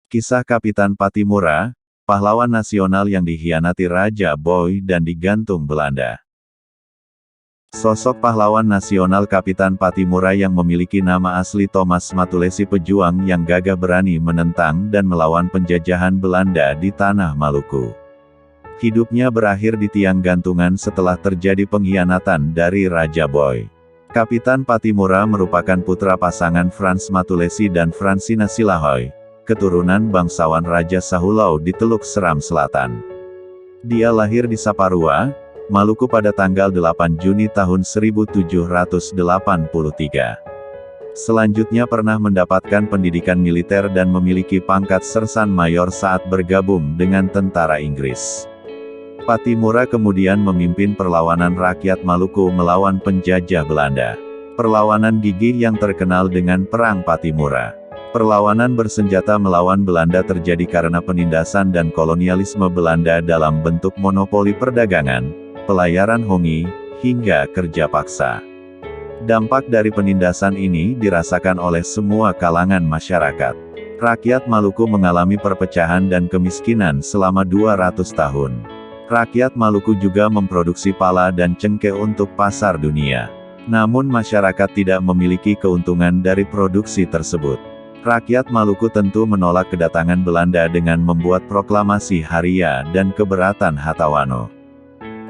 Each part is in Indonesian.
Kisah Kapitan Pattimura, pahlawan nasional yang dikhianati Raja Boy dan digantung Belanda. Sosok pahlawan nasional Kapitan Pattimura yang memiliki nama asli Thomas Matulesi, pejuang yang gagah berani menentang dan melawan penjajahan Belanda di tanah Maluku. Hidupnya berakhir di tiang gantungan setelah terjadi pengkhianatan dari Raja Boy. Kapitan Pattimura merupakan putra pasangan Frans Matulesi dan Fransina Silahoi, keturunan bangsawan Raja Sahulau di Teluk Seram Selatan. Dia lahir di Saparua, Maluku pada tanggal 8 Juni tahun 1783. Selanjutnya pernah mendapatkan pendidikan militer dan memiliki pangkat sersan mayor saat bergabung dengan tentara Inggris. Pattimura kemudian memimpin perlawanan rakyat Maluku melawan penjajah Belanda. Perlawanan gigih yang terkenal dengan Perang Pattimura. Perlawanan bersenjata melawan Belanda terjadi karena penindasan dan kolonialisme Belanda dalam bentuk monopoli perdagangan, pelayaran hongi, hingga kerja paksa. Dampak dari penindasan ini dirasakan oleh semua kalangan masyarakat. Rakyat Maluku mengalami perpecahan dan kemiskinan selama 200 tahun. Rakyat Maluku juga memproduksi pala dan cengkeh untuk pasar dunia. Namun masyarakat tidak memiliki keuntungan dari produksi tersebut. Rakyat Maluku tentu menolak kedatangan Belanda dengan membuat proklamasi Haria dan keberatan Hatawano.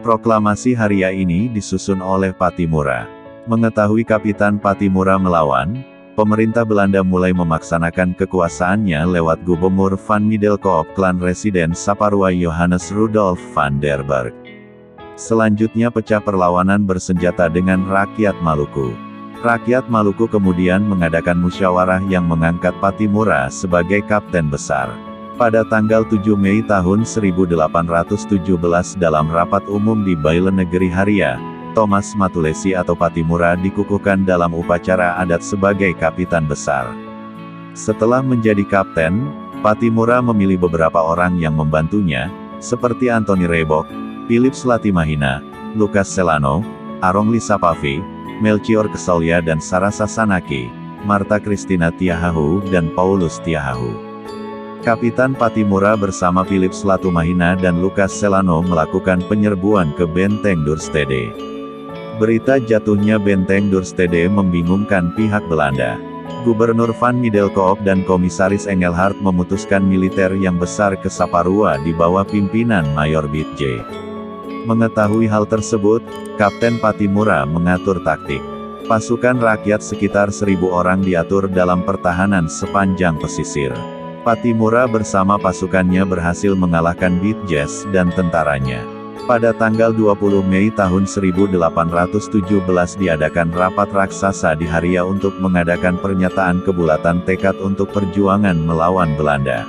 Proklamasi Haria ini disusun oleh Pattimura. Mengetahui Kapitan Pattimura melawan, pemerintah Belanda mulai memaksanakan kekuasaannya lewat Gubernur van Middelkoop klan residen Saparua Johannes Rudolf van der Berg. Selanjutnya pecah perlawanan bersenjata dengan rakyat Maluku. Rakyat Maluku kemudian mengadakan musyawarah yang mengangkat Pattimura sebagai kapten besar. Pada tanggal 7 Mei tahun 1817 dalam rapat umum di Bailen Negeri Haria, Thomas Matulesi atau Pattimura dikukuhkan dalam upacara adat sebagai kapitan besar. Setelah menjadi kapten, Pattimura memilih beberapa orang yang membantunya, seperti Anthony Rebok, Philip Slatimahina, Lucas Celano, Arong Lisapavi, Melchior Kesolya dan Sarah Sasanaki, Marta Christina Tiahahu dan Paulus Tiahahu. Kapitan Pattimura bersama Philip Slatumahina dan Lucas Celano melakukan penyerbuan ke Benteng Dürstede. Berita jatuhnya Benteng Dürstede membingungkan pihak Belanda. Gubernur van Middelkoop dan Komisaris Engelhard memutuskan militer yang besar ke Saparua di bawah pimpinan Mayor Bitje. Mengetahui hal tersebut, Kapten Pattimura mengatur taktik. Pasukan rakyat sekitar 1000 orang diatur dalam pertahanan sepanjang pesisir. Pattimura bersama pasukannya berhasil mengalahkan Bitjes dan tentaranya. Pada tanggal 20 Mei tahun 1817 diadakan rapat raksasa di Haria untuk mengadakan pernyataan kebulatan tekad untuk perjuangan melawan Belanda.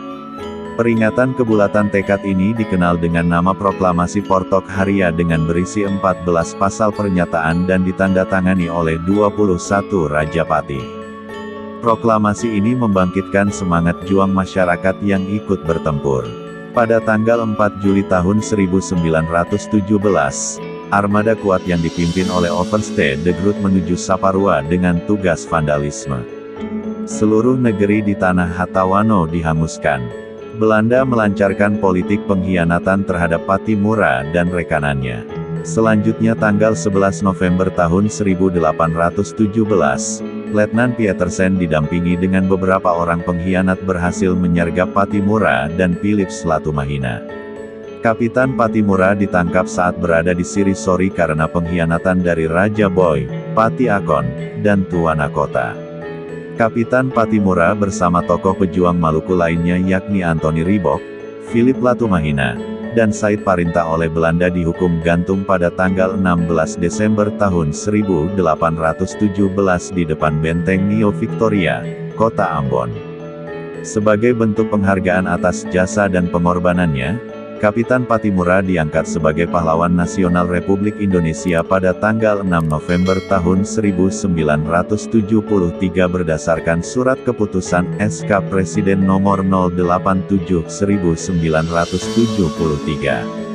Peringatan kebulatan tekad ini dikenal dengan nama Proklamasi Portok Haria dengan berisi 14 pasal pernyataan dan ditandatangani oleh 21 Rajapati. Proklamasi ini membangkitkan semangat juang masyarakat yang ikut bertempur. Pada tanggal 4 Juli tahun 1917, armada kuat yang dipimpin oleh Overste de Groot menuju Saparua dengan tugas vandalisme. Seluruh negeri di tanah Hatawano dihanguskan. Belanda melancarkan politik pengkhianatan terhadap Pattimura dan rekanannya. Selanjutnya tanggal 11 November tahun 1817, Letnan Pietersen didampingi dengan beberapa orang pengkhianat berhasil menyergap Pattimura dan Philip Slatumahina. Kapitan Pattimura ditangkap saat berada di Sirisori karena pengkhianatan dari Raja Boy, Pati Akon, dan Tuana Kota. Kapitan Pattimura bersama tokoh pejuang Maluku lainnya yakni Anthony Rebok, Philip Latumahina, dan Said Parinta oleh Belanda dihukum gantung pada tanggal 16 Desember tahun 1817 di depan Benteng Neo Victoria, Kota Ambon. Sebagai bentuk penghargaan atas jasa dan pengorbanannya, Kapitan Pattimura diangkat sebagai pahlawan nasional Republik Indonesia pada tanggal 6 November tahun 1973 berdasarkan Surat Keputusan SK Presiden Nomor 087/1973.